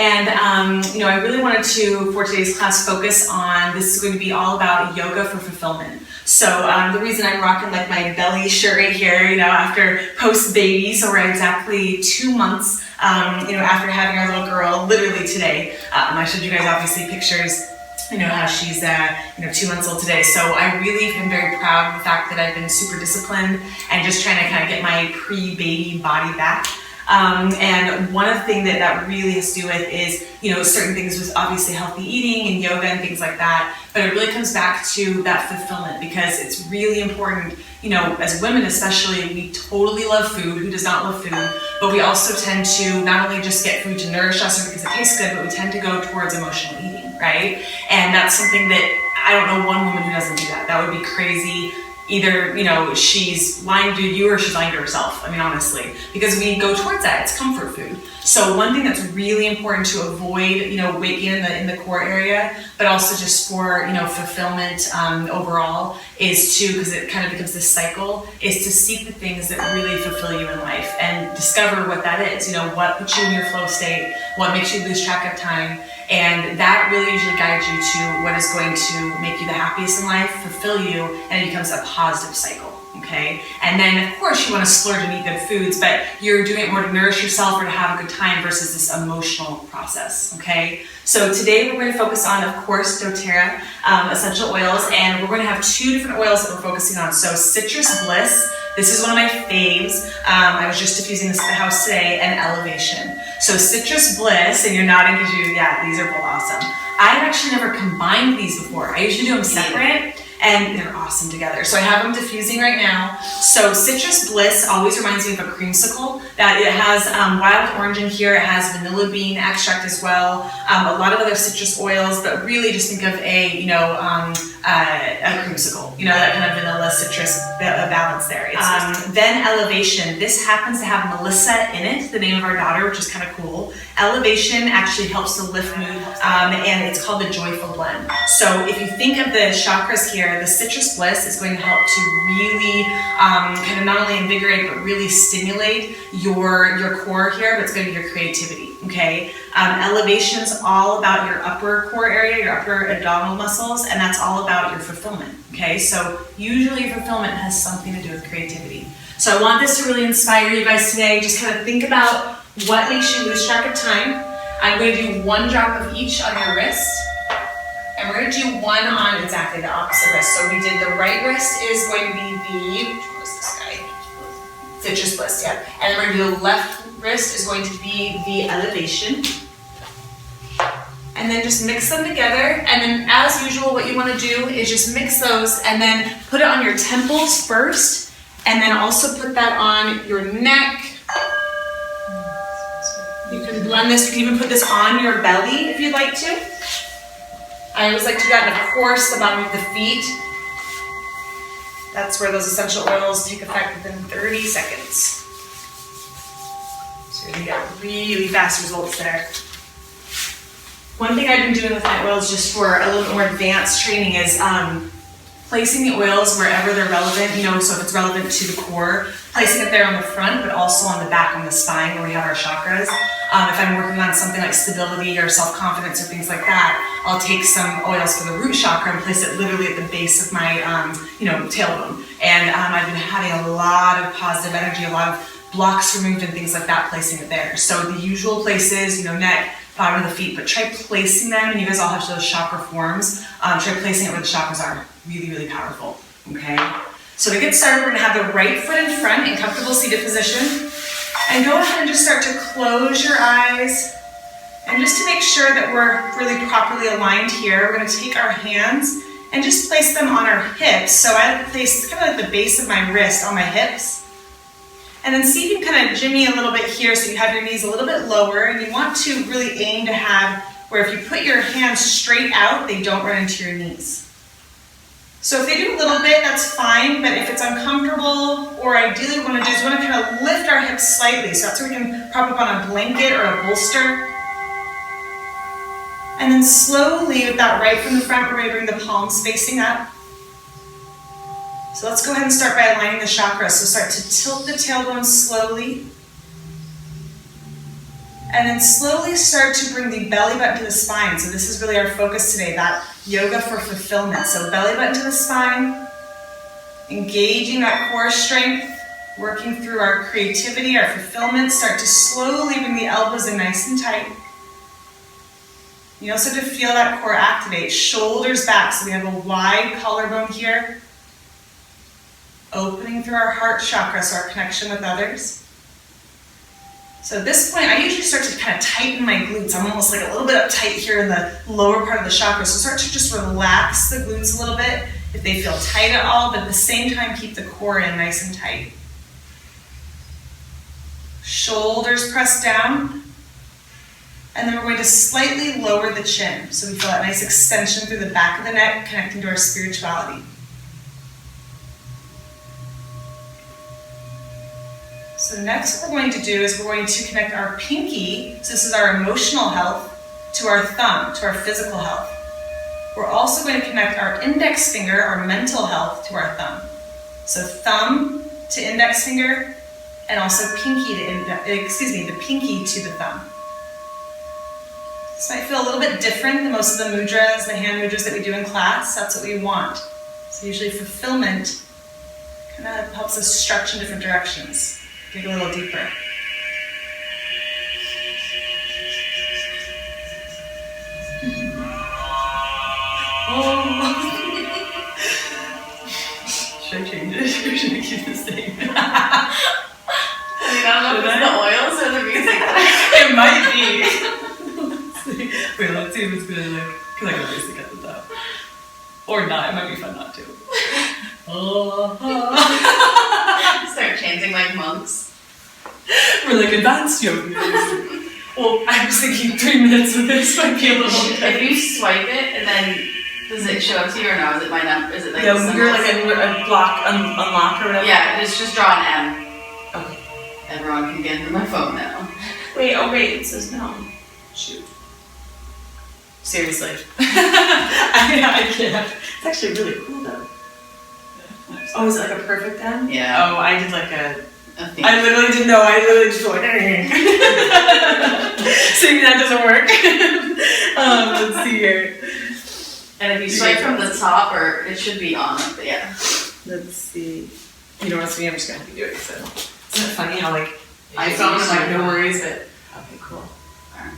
And you know, I really wanted to, for today's class, focus on, this is going to be all about yoga for fulfillment. So the reason I'm rocking like my belly shirt right here, you know, after post-baby, so we're exactly 2 months, you know, after having our little girl, literally today. I showed you guys obviously pictures, you know, how she's, you know, 2 months old today. So I really am very proud of the fact that I've been super disciplined and just trying to kind of get my pre-baby body back. And one of the things that really has to do with is, you know, certain things with obviously healthy eating and yoga and things like that, but it really comes back to that fulfillment, because it's really important, you know, as women especially, we totally love food. Who does not love food? But we also tend to not only just get food to nourish us or because it tastes good, but we tend to go towards emotional eating, right? And that's something that I don't know one woman who doesn't do that. That would be crazy. Either, you know, she's lying to you or she's lying to herself. I mean, honestly, because we go towards that. It's comfort food. So one thing that's really important to avoid, you know, weight gain in the core area, but also just for, you know, fulfillment overall, is to, because it kind of becomes this cycle, is to seek the things that really fulfill you in life and discover what that is. You know, what puts you in your flow state, what makes you lose track of time. And that really usually guides you to what is going to make you the happiest in life, fulfill you, and it becomes a positive cycle, okay? And then, of course, you want to splurge and eat good foods, but you're doing it more to nourish yourself or to have a good time versus this emotional process, okay? So today we're going to focus on, of course, doTERRA essential oils, and we're going to have 2 different oils that we're focusing on. So Citrus Bliss, this is one of my faves. I was just diffusing this at the house today, and Elevation. So Citrus Bliss, and you're nodding because yeah, these are both awesome. I've actually never combined these before. I usually do them separate, and they're awesome together. So I have them diffusing right now. So Citrus Bliss always reminds me of a creamsicle. That it has wild orange in here. It has vanilla bean extract as well. A lot of other citrus oils, but really just think of a, you know, a creamsicle. You know, that kind of vanilla citrus balance there. Then Elevation. This happens to have Melissa in it, the name of our daughter, which is kind of cool. Elevation actually helps to lift mood, and it's called the Joyful Blend. So if you think of the chakras here, the Citrus Bliss is going to help to really kind of not only invigorate, but really stimulate your core here, but it's going to be your creativity, okay? Elevation's all about your upper core area, your upper abdominal muscles, and that's all about your fulfillment, okay? So usually your fulfillment has something to do with creativity. So I want this to really inspire you guys today. Just kind of think about what makes you lose track of time. I'm going to do 1 drop of each on your wrist. And we're going to do 1 on exactly the opposite wrist. So we did the right wrist is going to be the, which one was this guy? Citrus Bliss, yeah. And then we're going to do the left wrist is going to be the Elevation. And then just mix them together. And then as usual, what you want to do is just mix those and then put it on your temples first. And then also put that on your neck. You can blend this. You can even put this on your belly if you'd like to. I always like to do that, and of course, the bottom of the feet. That's where those essential oils take effect within 30 seconds. So you're gonna get really fast results there. One thing I've been doing with my oils just for a little bit more advanced training is placing the oils wherever they're relevant, you know, so if it's relevant to the core, placing it there on the front, but also on the back, on the spine where we have our chakras. If I'm working on something like stability or self-confidence or things like that, I'll take some oils for the root chakra and place it literally at the base of my, you know, tailbone. And I've been having a lot of positive energy, a lot of blocks removed and things like that, placing it there. So the usual places, you know, neck, bottom of the feet, but try placing them, and you guys all have those chakra forms. Try placing it where the chakras are. Really, really powerful, okay? So to get started, we're gonna have the right foot in front in comfortable seated position. And go ahead and just start to close your eyes. And just to make sure that we're really properly aligned here, we're gonna take our hands and just place them on our hips. So I place kind of like the base of my wrist on my hips. And then see if you can kind of jimmy a little bit here so you have your knees a little bit lower, and you want to really aim to have where if you put your hands straight out, they don't run into your knees. So if they do a little bit, that's fine, but if it's uncomfortable, or ideally what we want to do is we want to kind of lift our hips slightly, so that's where we can prop up on a blanket or a bolster. And then slowly, with that right from the front, we're going to bring the palms facing up. So let's go ahead and start by aligning the chakras. So start to tilt the tailbone slowly. And then slowly start to bring the belly button to the spine. So this is really our focus today, that yoga for fulfillment. So belly button to the spine, engaging that core strength, working through our creativity, our fulfillment. Start to slowly bring the elbows in nice and tight. You also have to feel that core activate. Shoulders back, so we have a wide collarbone here. Opening through our heart chakra, so our connection with others. So at this point, I usually start to kind of tighten my glutes. I'm almost like a little bit uptight here in the lower part of the chakra. So start to just relax the glutes a little bit if they feel tight at all, but at the same time, keep the core in nice and tight. Shoulders pressed down. And then we're going to slightly lower the chin. So we feel that nice extension through the back of the neck, connecting to our spirituality. So next what we're going to do is we're going to connect our pinky, so this is our emotional health, to our thumb, to our physical health. We're also going to connect our index finger, our mental health, to our thumb. So thumb to index finger, and also pinky to the pinky to the thumb. This might feel a little bit different than most of the mudras, the hand mudras that we do in class. That's what we want. So usually fulfillment kind of helps us stretch in different directions. Dig a little deeper. Oh. Should I change it? Or should I keep the same? I don't know if it's the oils or the music. It might be. Wait, let's see if it's gonna look. Because I got music at the top. Or not. It might be fun not to. Start chanting like monks. We're like advanced yogis. Well, I was thinking 3 minutes of this might be a little. If you swipe it and then does it show up to you or no? Is it my number? Is it like you're like a block unlock or whatever? Yeah, just draw an M. Okay. Everyone can get into my phone now. Wait, it says no. Shoot. Seriously. I can't. It's actually really cool though. Oh, is it like a perfect M? Yeah. Oh, I did like a theme. I literally didn't know. I literally just went. See, that doesn't work. Let's see here. And if you swipe from the top, or it should be on, but yeah. Let's see. You know what's funny? I'm just gonna have to do it. So isn't it funny how like iPhone is like no worries, but okay, cool. Alright.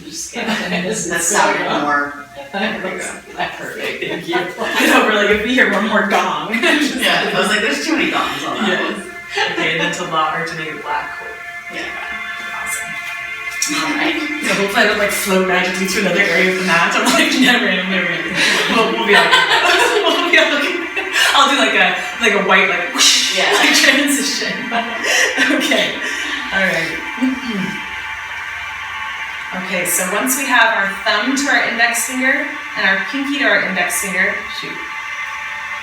Just that sounded more. That's perfect. Thank you. I know we're like if we hear one more gong. Yeah, I was like, there's too many gongs on that one. Okay, and then to make it black. Cool. Yeah. Awesome. Alright. So hopefully I don't like float magically to another area of the mat. I'm like never. We'll be okay. We'll be okay. I'll do like a white like whoosh, like transition. Okay. All right. Okay, so once we have our thumb to our index finger and our pinky to our index finger, shoot.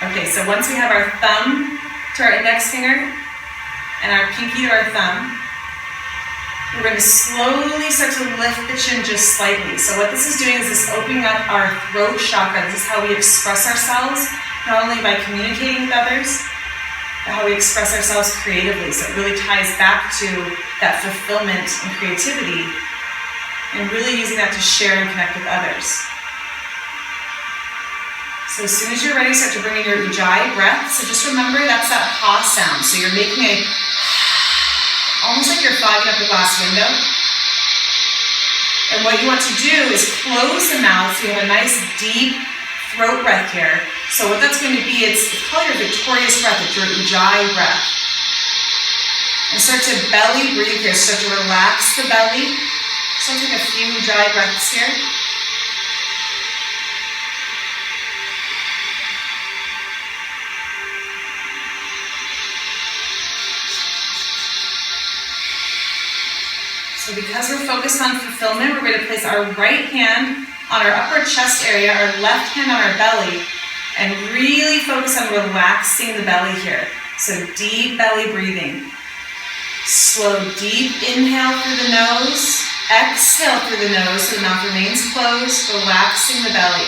Okay, so once we have our thumb to our index finger and our pinky to our thumb, we're going to slowly start to lift the chin just slightly. So what this is doing is this opening up our throat chakra. This is how we express ourselves, not only by communicating with others, but how we express ourselves creatively. So it really ties back to that fulfillment and creativity, and really using that to share and connect with others. So as soon as you're ready, start to bring in your ujjayi breath. So just remember that's that ha sound. So you're making a, almost like you're fogging up a glass window. And what you want to do is close the mouth so you have a nice deep throat breath here. So what that's going to be, it's called your victorious breath, it's your ujjayi breath. And start to belly breathe here. Start to relax the belly. So I'll take a few ujjayi breaths here. So because we're focused on fulfillment, we're going to place our right hand on our upper chest area, our left hand on our belly, and really focus on relaxing the belly here. So deep belly breathing. Slow, deep inhale through the nose. Exhale through the nose so the mouth remains closed, relaxing the belly.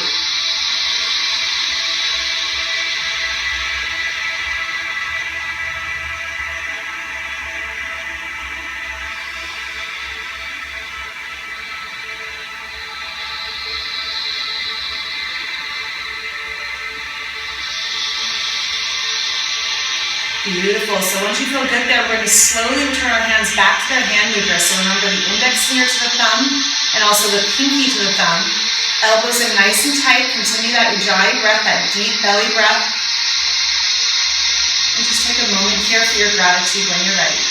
Beautiful. So once you feel good there, we're going to slowly return our hands back to their hand mudra. So remember the index finger to the thumb and also the pinky to the thumb. Elbows are nice and tight. Continue that ujjayi breath, that deep belly breath. And just take a moment here for your gratitude when you're ready.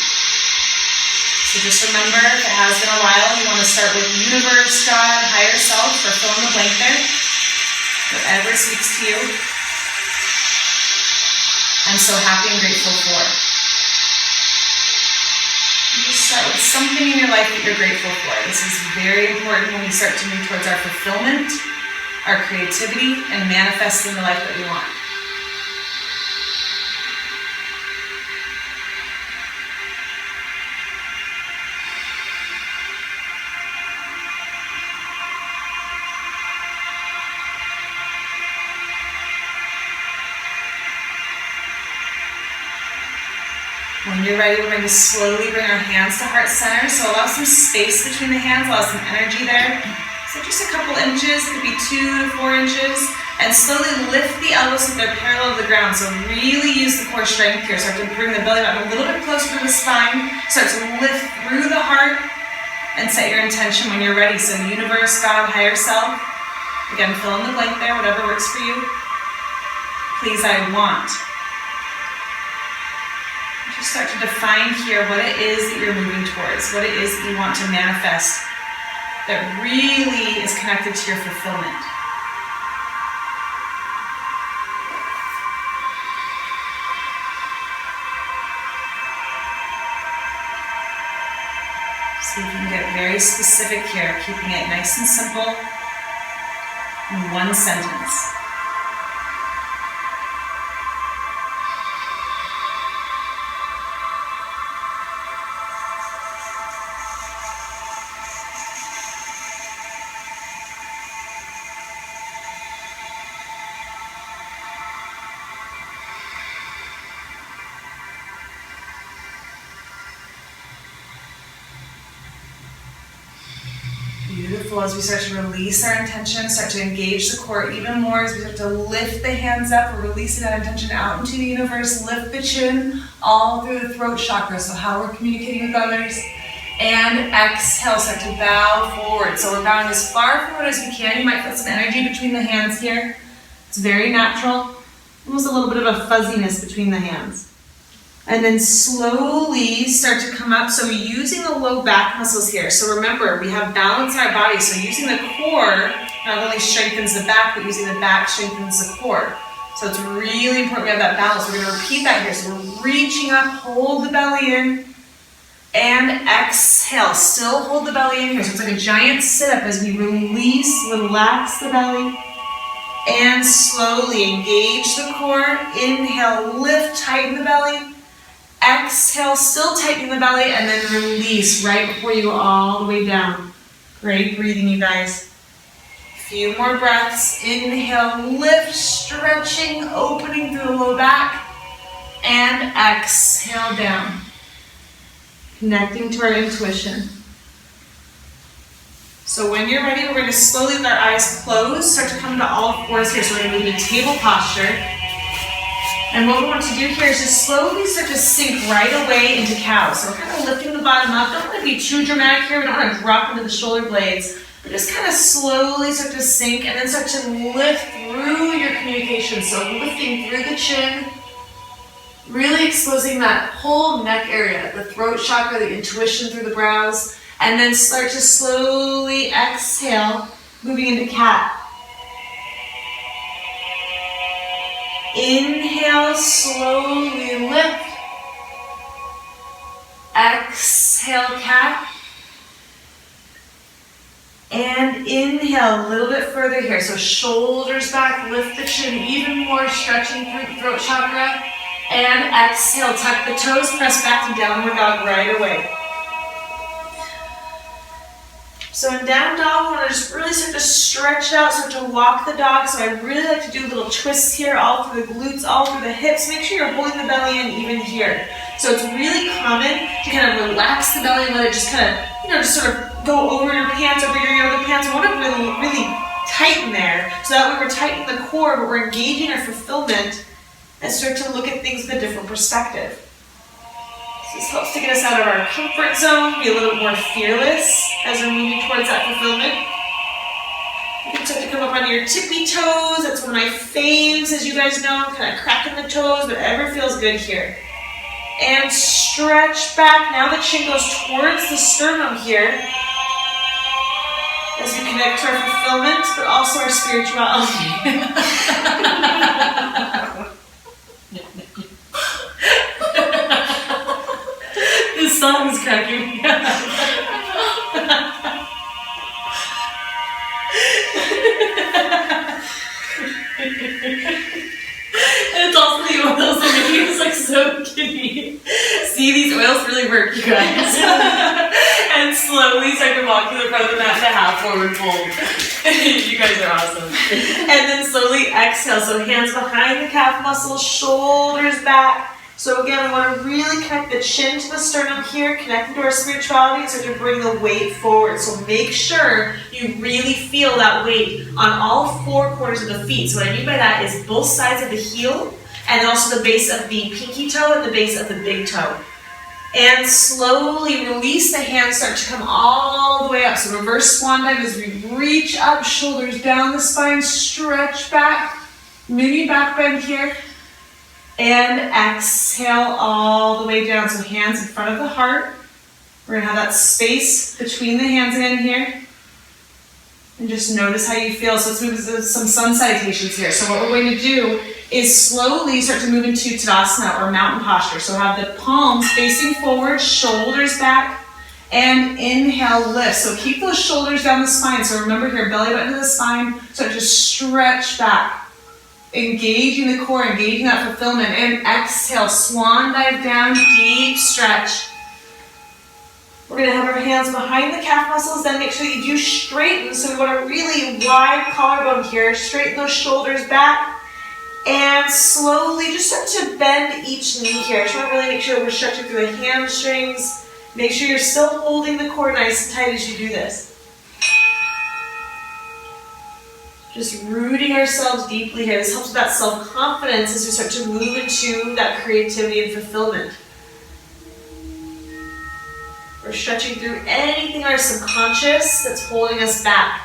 So just remember, if it has been a while, you want to start with universe, God, higher self, or fill in the blank there. Whatever speaks to you. I'm so happy and grateful for. And just start with something in your life that you're grateful for. This is very important when we start to move towards our fulfillment, our creativity, and manifesting the life that we want. When you're ready, we're going to slowly bring our hands to heart center. So allow some space between the hands, allow some energy there. So just a couple inches, it could be 2 to 4 inches. And slowly lift the elbows so they're parallel to the ground. So really use the core strength here. Start to bring the belly button a little bit closer to the spine. Start to lift through the heart and set your intention when you're ready. So universe, God, higher self. Again, fill in the blank there, whatever works for you. Please, I want. Just start to define here what it is that you're moving towards, what it is that you want to manifest that really is connected to your fulfillment. See if you can get very specific here, keeping it nice and simple in one sentence. Beautiful. As we start to release our intention, start to engage the core even more, as we start to lift the hands up, we're releasing that intention out into the universe, lift the chin all through the throat chakra, so how we're communicating with others. And exhale, start to bow forward. So we're bowing as far forward as we can. You might feel some energy between the hands here. It's very natural. Almost a little bit of a fuzziness between the hands. And then slowly start to come up. So using the low back muscles here. So remember, we have balance in our body. So using the core not only strengthens the back, but using the back strengthens the core. So it's really important we have that balance. We're going to repeat that here. So we're reaching up, hold the belly in, and exhale. Still hold the belly in here. So it's like a giant sit-up as we release, relax the belly, and slowly engage the core. Inhale, lift, tighten the belly. Exhale, still tightening the belly, and then release right before you go all the way down. Great breathing, you guys. A few more breaths. Inhale, lift, stretching, opening through the low back, and exhale down. Connecting to our intuition. So when you're ready, we're going to slowly, with our eyes closed, start to come to all fours here. So we're going to move into table posture. And what we want to do here is just slowly start to sink right away into cow. So we're kind of lifting the bottom up. Don't want to be too dramatic here. We don't want to drop into the shoulder blades. But just kind of slowly start to sink and then start to lift through your communication. So lifting through the chin, really exposing that whole neck area, the throat chakra, the intuition through the brows. And then start to slowly exhale, moving into cat. Inhale, slowly lift. Exhale, cat. And inhale a little bit further here. So shoulders back, lift the chin even more, stretching through the throat chakra. And exhale, tuck the toes, press back to downward dog right away. So in down dog, we want to just really start to stretch out, start to walk the dog. So I really like to do little twists here, all through the glutes, all through the hips. Make sure you're holding the belly in even here. So it's really common to kind of relax the belly and let it just kind of, just sort of go over your pants, over your yoga pants. We want to really tighten there. So that way we're tightening the core, but we're engaging our fulfillment and start to look at things with a different perspective. So this helps to get us out of our comfort zone, be a little more fearless as we're moving towards that fulfillment. You can start to come up onto your tippy toes. That's one of my faves, as you guys know, kind of cracking the toes, whatever feels good here. And stretch back. Now the chin goes towards the sternum here as we connect to our fulfillment, but also our spirituality. This song is cracking me up. And it's also the oils that make me like so giddy. See, these oils really work, you guys. And slowly start to walk to the front of the mat to half forward fold. You guys are awesome. And then slowly exhale. So hands behind the calf muscles, shoulders back. So again, we want to really connect the chin to the sternum here, connect to our spirituality, so to bring the weight forward. So make sure you really feel that weight on all four corners of the feet. So what I mean by that is both sides of the heel, and also the base of the pinky toe and the base of the big toe. And slowly release the hands, start to come all the way up. So reverse swan dive as we reach up, shoulders down the spine, stretch back, mini back bend here. And exhale all the way down. So hands in front of the heart. We're going to have that space between the hands again here. And just notice how you feel. So let's move to some sun salutations here. So what we're going to do is slowly start to move into Tadasana or mountain posture. So have the palms facing forward, shoulders back, and inhale, lift. So keep those shoulders down the spine. So remember here, belly button to the spine. Start to stretch back. Engaging the core, engaging that fulfillment, and exhale, swan dive down, deep stretch. We're going to have our hands behind the calf muscles, then make sure that you do straighten, so we want a really wide collarbone here, straighten those shoulders back, and slowly just start to bend each knee here. Just want to really make sure we're stretching through the hamstrings, make sure you're still holding the core nice and tight as you do this. Just rooting ourselves deeply here. This helps with that self-confidence as we start to move into that creativity and fulfillment. We're stretching through anything in our subconscious that's holding us back.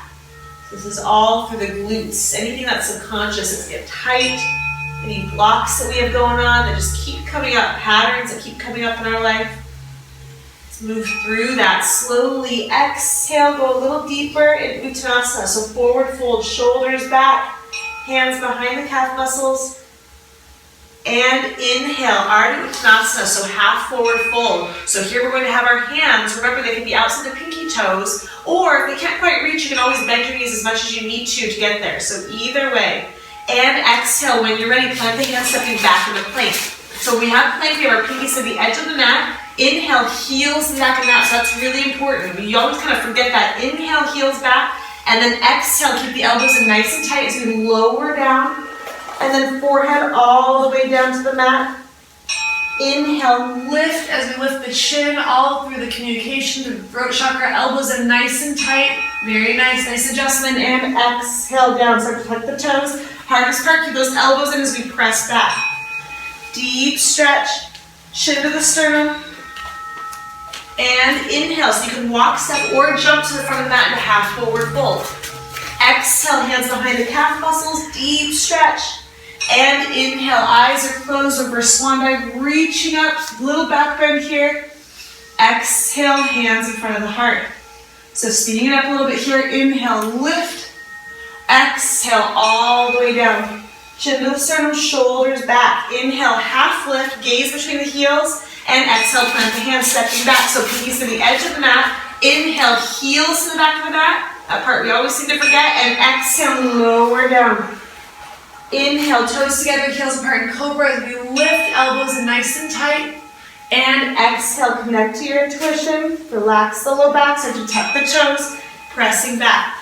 This is all through the glutes. Anything that's subconscious that's get tight, any blocks that we have going on that just keep coming up, patterns that keep coming up in our life. Move through that. Slowly exhale, go a little deeper in Uttanasana. So forward fold, shoulders back, hands behind the calf muscles. And inhale, Ardha Uttanasana, so half forward fold. So here we're going to have our hands, remember they can be outside the pinky toes, or if they can't quite reach, you can always bend your knees as much as you need to get there. So either way. And exhale, when you're ready, plant the hands stepping back into plank. So we have plank, we have our pinkies to the edge of the mat. Inhale, heels in the back of the mat, so that's really important. You always kind of forget that. Inhale, heels back, and then exhale, keep the elbows in nice and tight as we lower down, and then forehead all the way down to the mat. Inhale, lift as we lift the chin all through the communication, the throat chakra, elbows in nice and tight. Very nice, nice adjustment, and exhale down. Start to tuck the toes. Hardest part, keep those elbows in as we press back. Deep stretch, chin to the sternum. And inhale, so you can walk, step, or jump to the front of the mat into half forward fold. Exhale, hands behind the calf muscles, deep stretch. And inhale, eyes are closed over swan dive, reaching up, little back bend here. Exhale, hands in front of the heart. So speeding it up a little bit here, inhale, lift. Exhale, all the way down. Chin to the sternum, shoulders back. Inhale, half lift, gaze between the heels. And exhale, plant the hands, stepping back. So pinkies to the edge of the mat. Inhale, heels to the back of the mat. That part we always seem to forget. And exhale, lower down. Inhale, toes together, heels apart in cobra as we lift elbows nice and tight. And exhale, connect to your intuition. Relax the low back, start to tuck the toes, pressing back.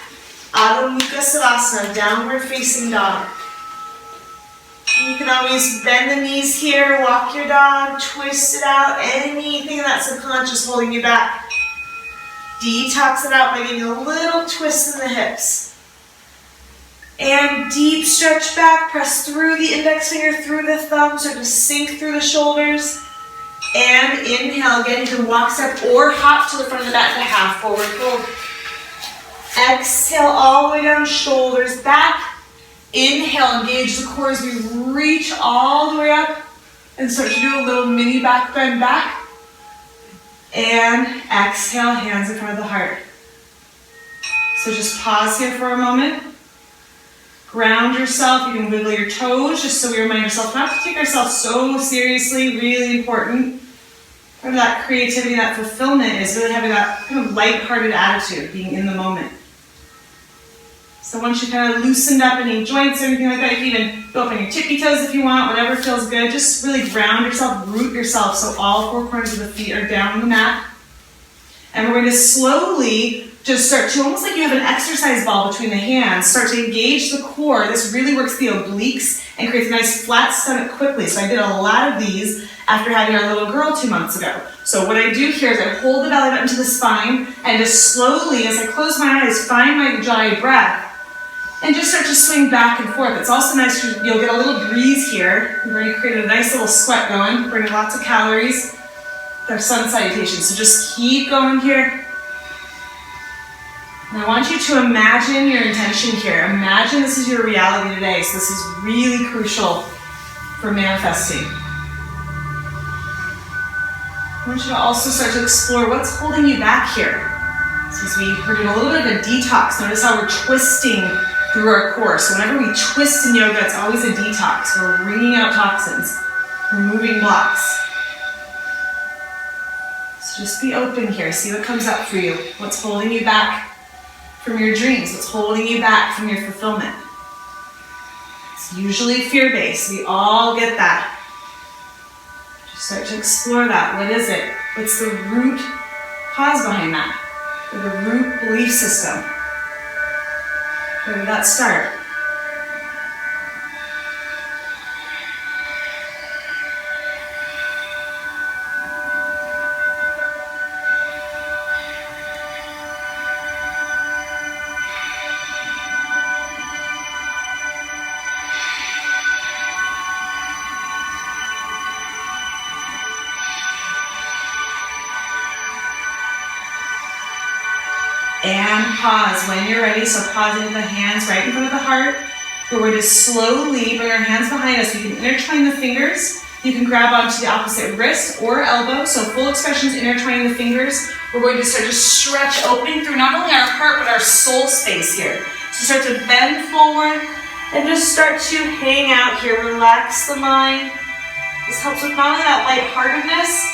Adho Mukha Savasana, downward facing dog. You can always bend the knees here, walk your dog, twist it out, anything in that subconscious holding you back. Detox it out by getting a little twist in the hips. And deep stretch back, press through the index finger, through the thumb, start to sink through the shoulders. And inhale, again, you can walk, step, or hop to the front of the back to half forward fold. Exhale all the way down, shoulders back. Inhale, engage the core as we reach all the way up and start to do a little mini back bend back. And exhale, hands in front of the heart. So just pause here for a moment. Ground yourself, you can wiggle your toes just so we remind ourselves not to take ourselves so seriously, really important. Part of that creativity, that fulfillment is really having that kind of lighthearted attitude, being in the moment. So once you kind of loosened up any joints or anything like that, you can even go up on your tippy toes if you want, whatever feels good. Just really ground yourself, root yourself so all four corners of the feet are down on the mat. And we're going to slowly just start to, almost like you have an exercise ball between the hands, start to engage the core. This really works the obliques and creates a nice flat stomach quickly. So I did a lot of these after having our little girl 2 months ago. So what I do here is I hold the belly button to the spine and just slowly, as I close my eyes, find my ujjayi breath and just start to swing back and forth. It's also nice, you'll get a little breeze here. We've already created a nice little sweat going, burning lots of calories with our sun salutation. So just keep going here. And I want you to imagine your intention here. Imagine this is your reality today. So this is really crucial for manifesting. I want you to also start to explore what's holding you back here. So as we're doing a little bit of a detox, notice how we're twisting through our core. So whenever we twist in yoga, it's always a detox. We're wringing out toxins, removing blocks. So just be open here. See what comes up for you. What's holding you back from your dreams? What's holding you back from your fulfillment? It's usually fear-based. We all get that. Just start to explore that. What is it? What's the root cause behind that? Or the root belief system? Where did that start? And pause when you're ready. So pausing the hands right in front of the heart. We're going to slowly bring our hands behind us. You can intertwine the fingers. You can grab onto the opposite wrist or elbow. So full expressions, intertwining the fingers. We're going to start to stretch, opening through not only our heart, but our soul space here. So start to bend forward and just start to hang out here. Relax the mind. This helps with not only that lightheartedness,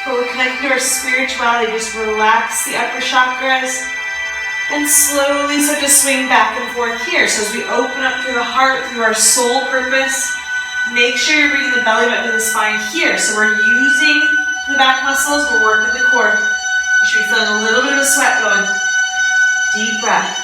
but we're connecting to our spirituality. Just relax the upper chakras and slowly start to swing back and forth here. So as we open up through the heart, through our soul purpose, make sure you're bringing the belly button to the spine here. So we're using the back muscles, we're working the core. You should be feeling a little bit of a sweat going. Deep breath.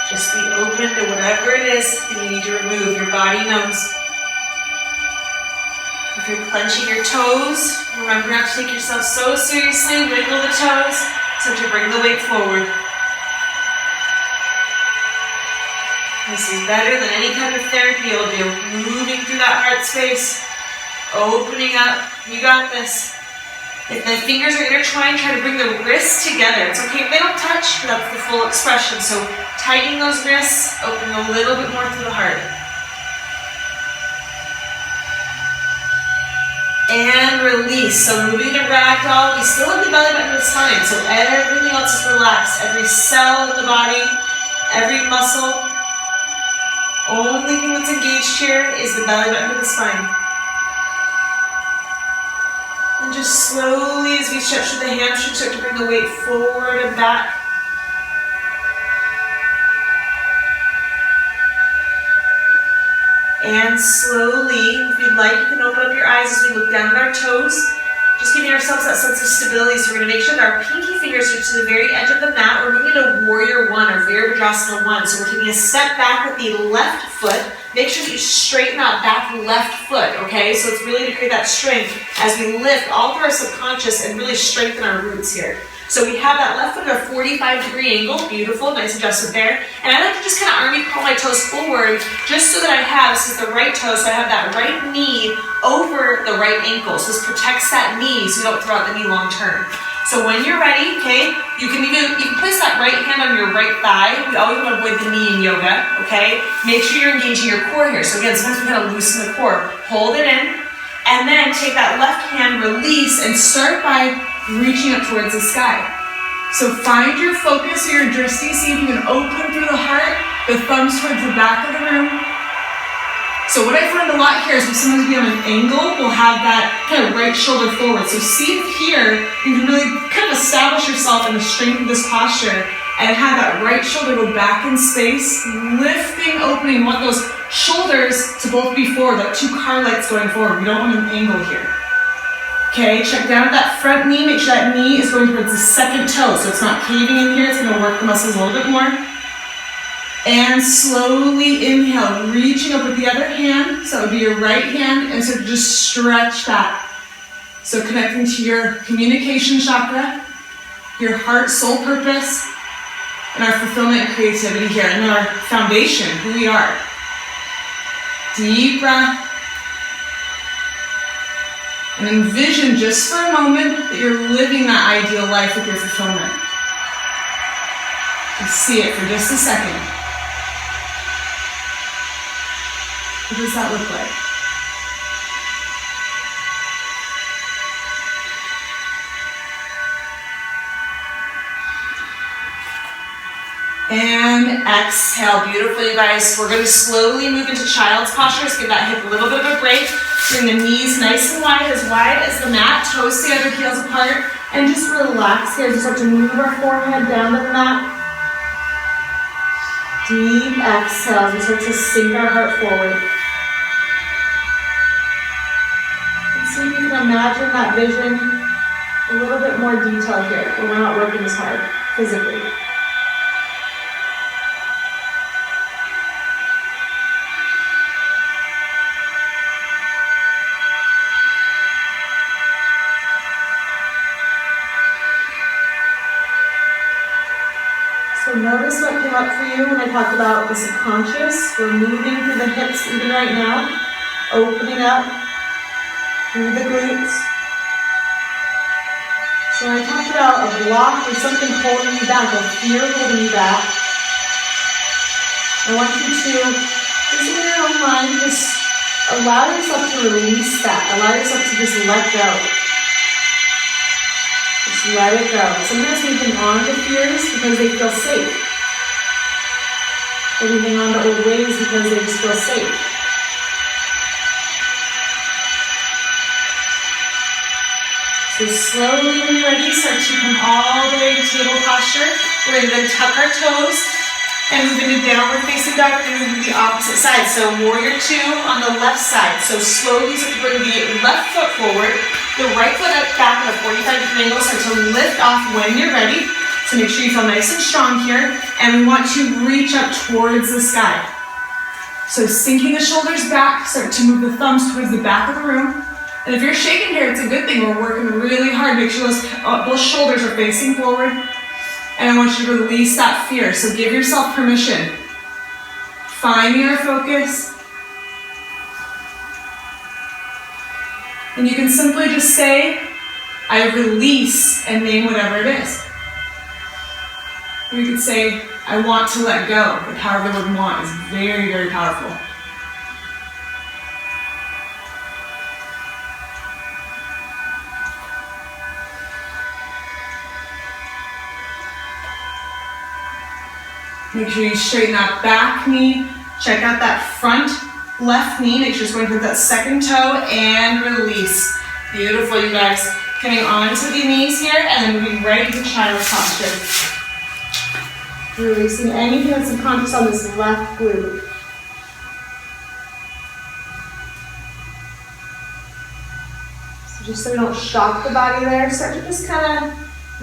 Just be open to whatever it is that you need to remove. Your body knows. If you're clenching your toes, remember not to take yourself so seriously. Wiggle the toes so to bring the weight forward. This is better than any kind of therapy you'll do. Moving through that heart space. Opening up. You got this. If the fingers are intertwined, try to bring the wrists together. It's okay if they don't touch, but that's the full expression. So tightening those wrists, open a little bit more through the heart. And release. So moving to ragdoll, we still have the belly button to the spine. So everything else is relaxed. Every cell in the body, every muscle. Only thing that's engaged here is the belly button to the spine. And just slowly, as we stretch through the hamstrings, start to bring the weight forward and back. And slowly, if you'd like, you can open up your eyes as we look down at our toes. Just giving ourselves that sense of stability. So we're going to make sure that our pinky fingers are to the very edge of the mat. We're moving to Warrior One or Virabhadrasana 1. So we're taking a step back with the left foot. Make sure that you straighten that back left foot, okay? So it's really to create that strength as we lift all through our subconscious and really strengthen our roots here. So we have that left foot at a 45-degree angle. Beautiful, nice adjustment there. And I like to just kind of army curl my toes forward just so that I have, this is the right toe, so I have that right knee over the right ankle. So this protects that knee so you don't throw out the knee long term. So when you're ready, okay, you can place that right hand on your right thigh. We always want to avoid the knee in yoga, okay? Make sure you're engaging your core here. So again, sometimes we kind of loosen the core. Hold it in, and then take that left hand, release, and start by reaching up towards the sky. So find your focus or your drishti, see if you can open through the heart, the thumbs towards the back of the room. So what I find a lot here is when sometimes we have an angle, we'll have that kind of right shoulder forward. So see if here you can really kind of establish yourself in the strength of this posture and have that right shoulder go back in space, lifting, opening. You want those shoulders to both be forward, like two car lights going forward. We don't want an angle here. Okay, check down at that front knee. Make sure that knee is going towards the second toe, so it's not caving in here. It's going to work the muscles a little bit more. And slowly inhale, reaching up with the other hand. So that would be your right hand, and so just stretch that. So connecting to your communication chakra, your heart, soul purpose, and our fulfillment and creativity here, and our foundation, who we are. Deep breath. And envision just for a moment that you're living that ideal life with your fulfillment. Just see it for just a second. What does that look like? And exhale. Beautiful, you guys. We're going to slowly move into child's posture. Just give that hip a little bit of a break. Bring the knees nice and wide as the mat. Toes together, heels apart. And just relax here as we start to move our forehead down to the mat. Deep exhale as we start to sink our heart forward. And see if you can imagine that vision a little bit more detailed here, where we're not working as hard physically. So notice what came up for you when I talked about the subconscious. We're moving through the hips even right now, opening up through the glutes. So when I talked about a block or something holding you back, a fear holding you back, I want you to, just in your own mind, just allow yourself to release that. Allow yourself to just let go. Just let it go. Sometimes we hang on to fears because they feel safe. Or we hang on to old ways because they just feel safe. So slowly, when you're ready, start to come all the way to table posture. We're going to then tuck our toes and move into downward facing dog. We're going to move to the opposite side. So warrior two on the left side. So slowly start to bring the left foot forward. The right foot up back at a 45-degree angle. Start to lift off when you're ready. So make sure you feel nice and strong here. And we want to reach up towards the sky. So sinking the shoulders back. Start to move the thumbs towards the back of the room. And if you're shaking here, it's a good thing. We're working really hard. Make sure those shoulders are facing forward. And I want you to release that fear. So give yourself permission. Find your focus. And you can simply just say, I release, and name whatever it is. Or you could say, I want to let go. The power of the word want is very, very powerful. Make sure you straighten that back knee. Check out that front left knee. Make sure it's going towards that second toe and release. Beautiful, you guys. Coming onto the knees here and then moving right into child's posture. Releasing anything that's subconscious on this left glute. So Just so we don't shock the body there, start to just kind of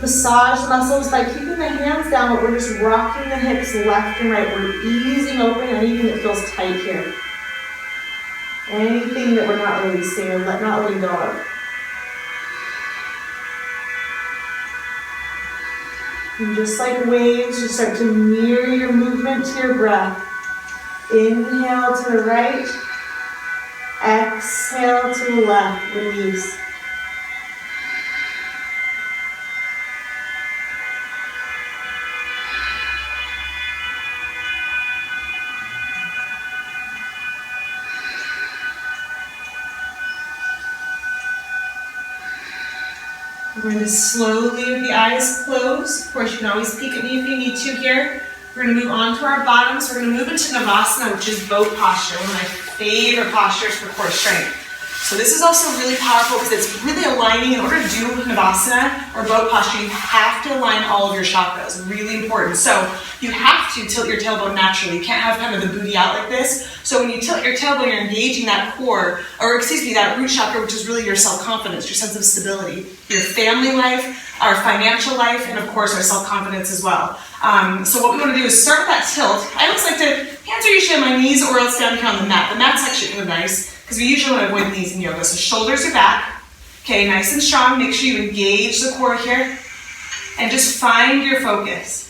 massage the muscles by keeping the hands down, but we're just rocking the hips left and right. We're easing open anything that feels tight here. Anything that we're not releasing or not letting go of. And just like waves, you start to mirror your movement to your breath. Inhale to the right. Exhale to the left. Release. We're going to slowly, with the eyes closed, of course you can always peek at me if you need to here. We're going to move on to our bottoms. We're going to move into Navasana, which is boat posture, one of my favorite postures for core strength. So this is also really powerful because it's really aligning. In order to do Navasana or boat posture, you have to align all of your chakras, really important. So you have to tilt your tailbone naturally. You can't have kind of the booty out like this. So when you tilt your tailbone, you're engaging that core, or excuse me, that root chakra, which is really your self-confidence, your sense of stability, your family life, our financial life, and of course our self-confidence as well. So what we want to do is start with that tilt. I always like to, hands are usually on my knees or else down here on the mat. The mat's actually really nice because we usually want to avoid knees in yoga. So shoulders are back. Okay, nice and strong. Make sure you engage the core here and just find your focus.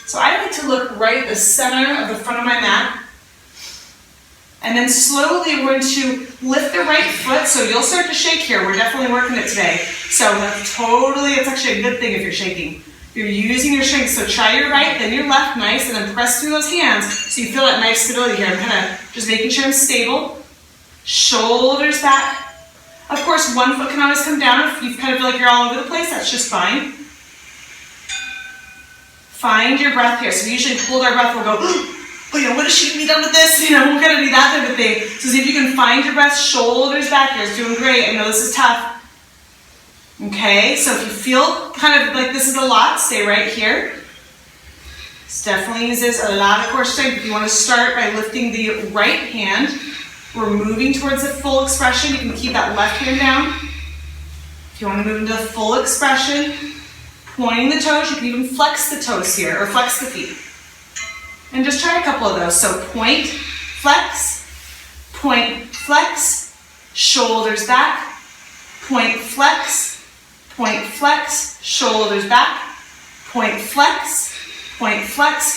So I like to look right at the center of the front of my mat. And then slowly we're going to lift the right foot. So you'll start to shake here. We're definitely working it today. So that's totally, it's actually a good thing if you're shaking. You're using your strength. So try your right, then your left, nice, and then press through those hands so you feel that nice stability here. I'm kind of just making sure I'm stable. Shoulders back. Of course, one foot can always come down. If you kind of feel like you're all over the place, that's just fine. Find your breath here. So we usually hold our breath, we'll go, oh, you know, what is she gonna be done with this? You know, we're gonna do that type of thing. So see if you can find your breath, shoulders back here. It's doing great. I know this is tough. Okay, so if you feel kind of like this is a lot, stay right here. This definitely uses a lot of core strength. If you want to start by lifting the right hand, we're moving towards the full expression. You can keep that left hand down. If you want to move into full expression, pointing the toes, you can even flex the toes here, or flex the feet. And just try a couple of those. So point, flex, shoulders back, point, flex, shoulders back, point, flex,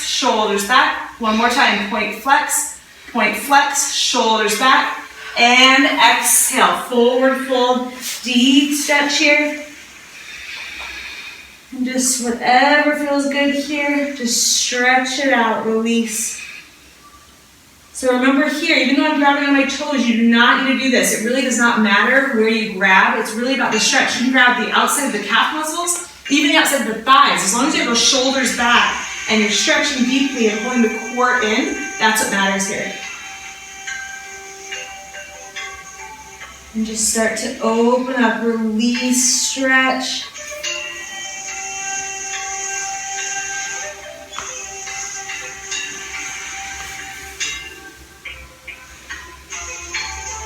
shoulders back. One more time, point, flex, shoulders back. And exhale, forward fold, deep stretch here. And just whatever feels good here, just stretch it out, release. So remember here, even though I'm grabbing on my toes, you do not need to do this. It really does not matter where you grab. It's really about the stretch. You can grab the outside of the calf muscles, even the outside of the thighs. As long as you have those shoulders back and you're stretching deeply and pulling the core in, that's what matters here. And just start to open up, release, stretch.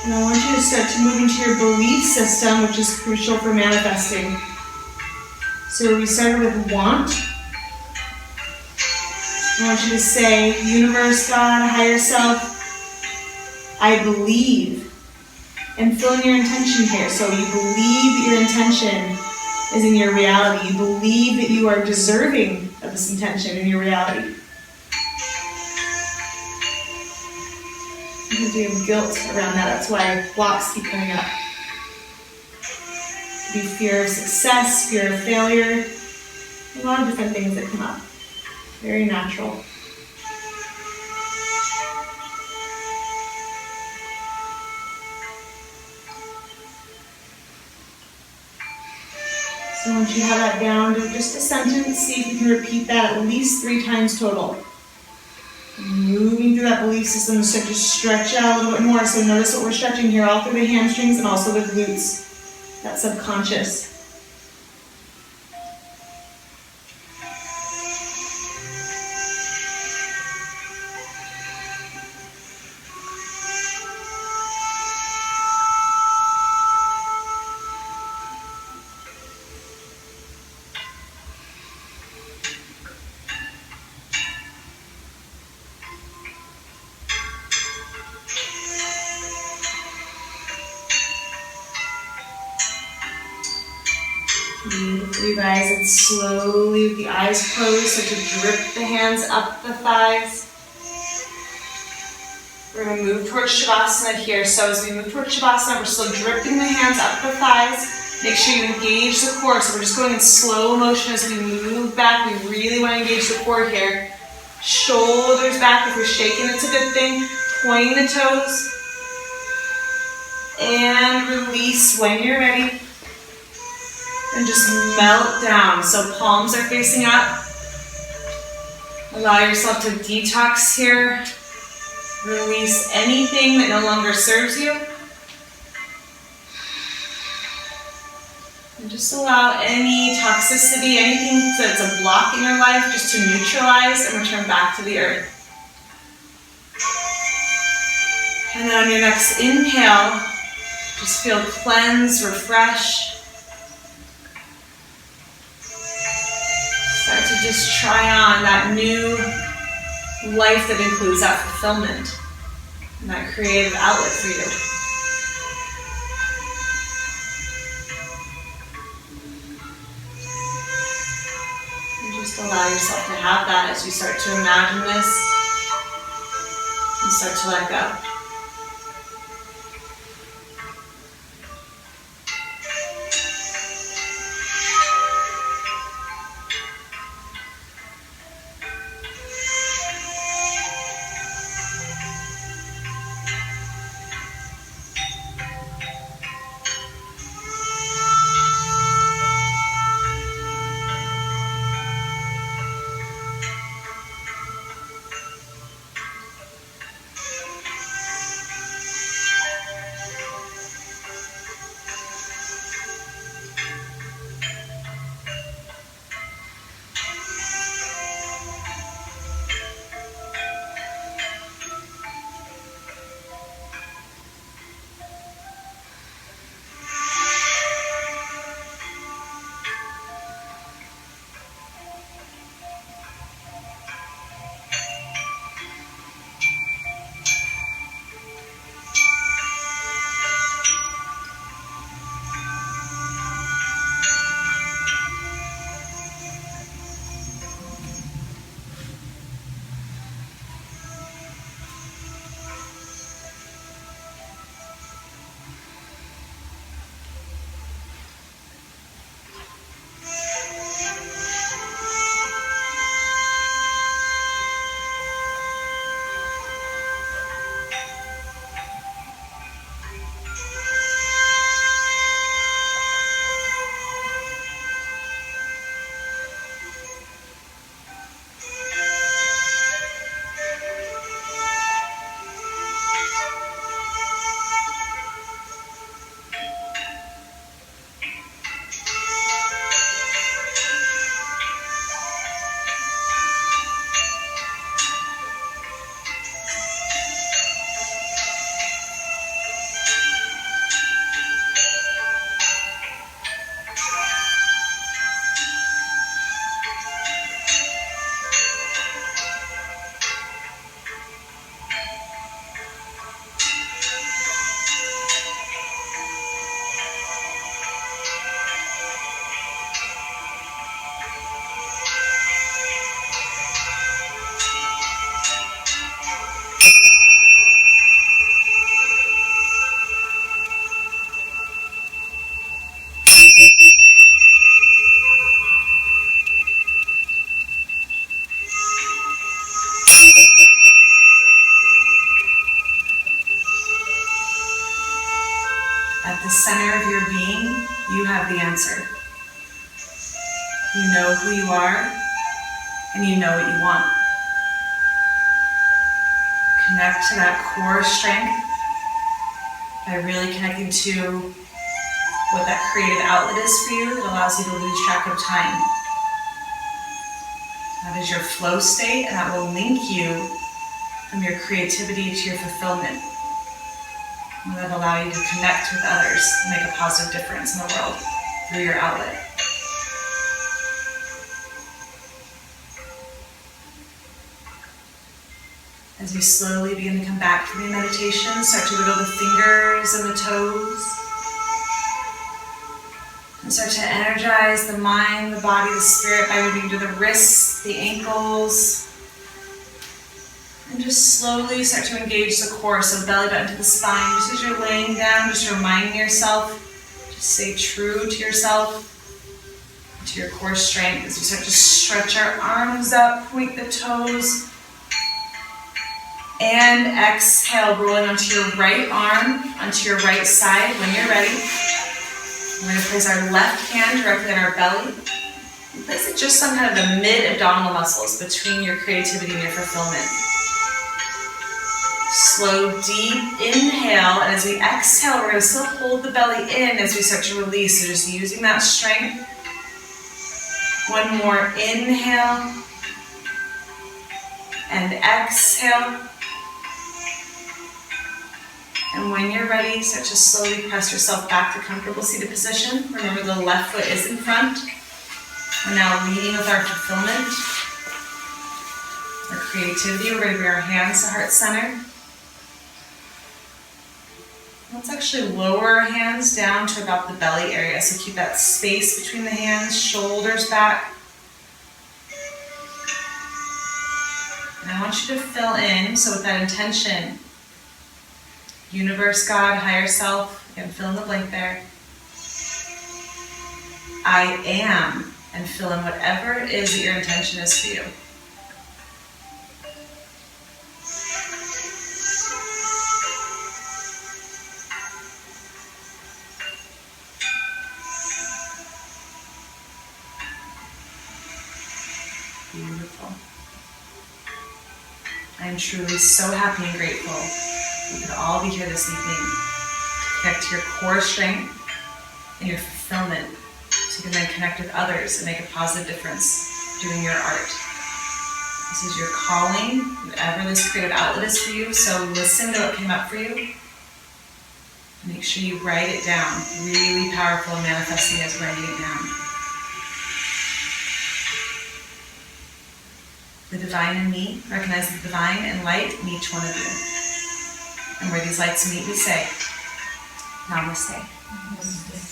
And I want you to start to move into your belief system, which is crucial for manifesting. So we started with want. I want you to say, universe, God, higher self, I believe. And fill in your intention here. So you believe that your intention is in your reality. You believe that you are deserving of this intention in your reality. Because we have guilt around that. That's why blocks keep coming up. It could be fear of success, fear of failure. A lot of different things that come up. Very natural. So once you have that down to just a sentence, see if you can repeat that at least 3 times total. Moving through that belief system, start to stretch out a little bit more. So notice what we're stretching here, all through the hamstrings and also the glutes, that subconscious. Beautiful, you guys. And slowly, with the eyes closed, start to drip the hands up the thighs. We're going to move towards Shavasana here. So as we move towards Shavasana, we're still dripping the hands up the thighs. Make sure you engage the core. So we're just going in slow motion as we move back. We really want to engage the core here. Shoulders back. If you're shaking, it's a good thing. Pointing the toes. And release when you're ready. And just melt down. So palms are facing up. Allow yourself to detox here. Release anything that no longer serves you. And just allow any toxicity, anything that's a block in your life, just to neutralize and return back to the earth. And then on your next inhale, just feel cleansed, refreshed. Start to just try on that new life that includes that fulfillment and that creative outlet for you. And just allow yourself to have that as you start to imagine this and start to let go. At the center of your being, you have the answer. You know who you are, and you know what you want. Connect to that core strength by really connecting to what that creative outlet is for you that allows you to lose track of time. That is your flow state, and that will link you from your creativity to your fulfillment. And that will allow you to connect with others and make a positive difference in the world through your outlet. As you slowly begin to come back from your meditation, start to wiggle the fingers and the toes. And start to energize the mind, the body, the spirit by moving to the wrists, the ankles. And just slowly start to engage the core, so belly button to the spine. Just as you're laying down, just reminding yourself, just stay true to yourself, to your core strength. As we start to stretch our arms up, point the toes. And exhale, rolling onto your right arm, onto your right side when you're ready. We're going to place our left hand directly on our belly. And place it just on kind of the mid-abdominal muscles between your creativity and your fulfillment. Slow, deep inhale, and as we exhale, we're going to still hold the belly in as we start to release. So just using that strength. One more inhale. And exhale. And when you're ready, start to slowly press yourself back to comfortable seated position. Remember, the left foot is in front. We're now leading with our fulfillment, our creativity. We're going to bring our hands to heart center. Let's actually lower our hands down to about the belly area. So keep that space between the hands, shoulders back. And I want you to fill in, so with that intention, universe, God, higher self, and fill in the blank there. I am, and fill in whatever it is that your intention is for you. Beautiful. I am truly so happy and grateful we could all be here this evening to connect to your core strength and your fulfillment so you can then connect with others and make a positive difference doing your art. This is your calling, whatever this creative outlet is for you, so listen to what came up for you. Make sure you write it down. Really powerful in manifesting is writing it down. The divine in me, recognize the divine and light in each one of you. And where these lights meet, we say, Namaste. Namaste.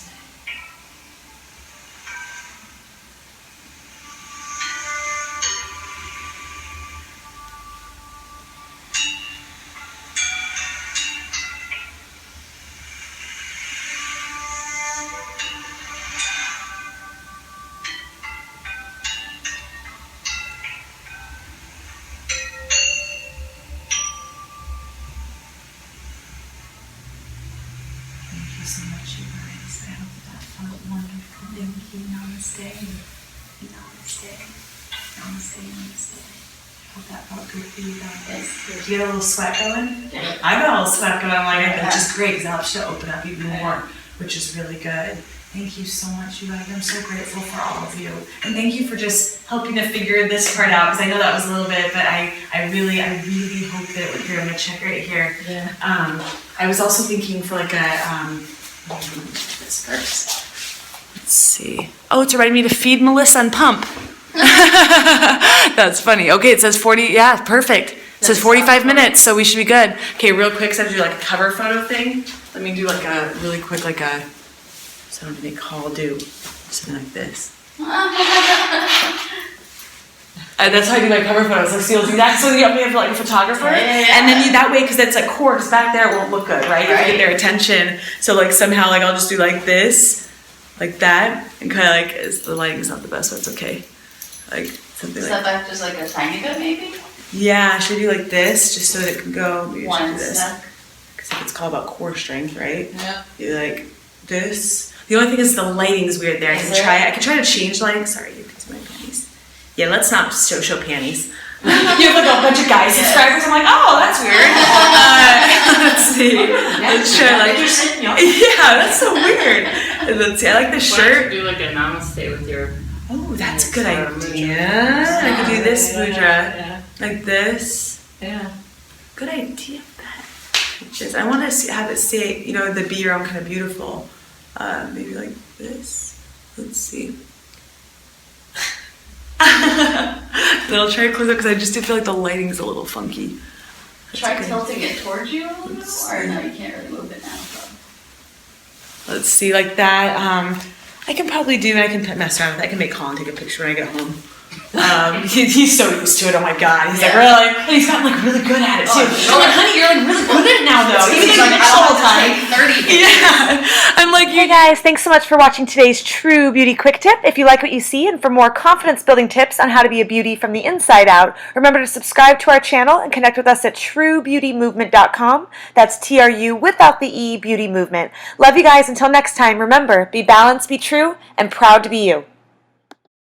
So much, you guys. I hope that felt wonderful. Thank you. Namaste. Namaste. Namaste. Namaste. I hope that felt good for you guys. Did you get a little sweat going? Yeah. I got a little sweat going. I'm like, which is great because that helps you to open up even more, which is really good. Thank you so much, you guys. I'm so grateful for all of you. And thank you for just helping to figure this part out, because I know that was a little bit, but I really hope that it would here. I'm gonna check right here. Yeah. I was also thinking for like a, this first. Let's see. Oh, it's reminding me to feed Melissa and pump. That's funny. Okay, it says 40, yeah, perfect. It says 45 minutes, so we should be good. Okay, real quick, so I have to do like a cover photo thing. Let me do like a really quick, like a, so I don't make call do something like this. That's how I do my cover photos. Like, so you'll do that. So you have like a photographer, and then you, that way, because that's like core, because back there it won't look good, right? You have to get their attention. So like somehow, like I'll just do like this, like that, and kind of like the lighting's not the best, but it's okay. Like something like. Step back just like a tiny bit, maybe. Yeah, should I do like this, just so that it can go? Maybe one step. Because it's called about core strength, right? Yeah. You like this. The only thing is the lighting's weird there. I can try to change lighting. Sorry, you can see my panties. Yeah, let's not show panties. You have like a bunch of guy subscribers. I'm like, oh, that's weird. Let's see. Let's try like. Yeah, that's so weird. Let's see. I like the shirt. Do like a namaste with your. Oh, that's a good idea. I could do this mudra, like this. Yeah. Good idea. I want to have it say, you know, the be your own kind of beautiful. Maybe like this. Let's see. Then I'll try to close it because I just do feel like the lighting's a little funky. Try tilting it towards you a little bit more, or no, you can't really move it now. So. Let's see, like that. I can probably do, and I can mess around with it. I can make Colin take a picture when I get home. He's so used to it. Oh my god, he's like really, and he's gotten like really good at it too. I'm like, honey, you're like really good at it now though. Even if you all the time. 30. Yeah, I'm like, hey guys, thanks so much for watching today's True Beauty Quick Tip. If you like what you see and for more confidence building tips on how to be a beauty from the inside out, remember to subscribe to our channel and connect with us at truebeautymovement.com. That's TRU without the E, Beauty Movement. Love you guys. Until next time, remember, be balanced, be true, and proud to be you.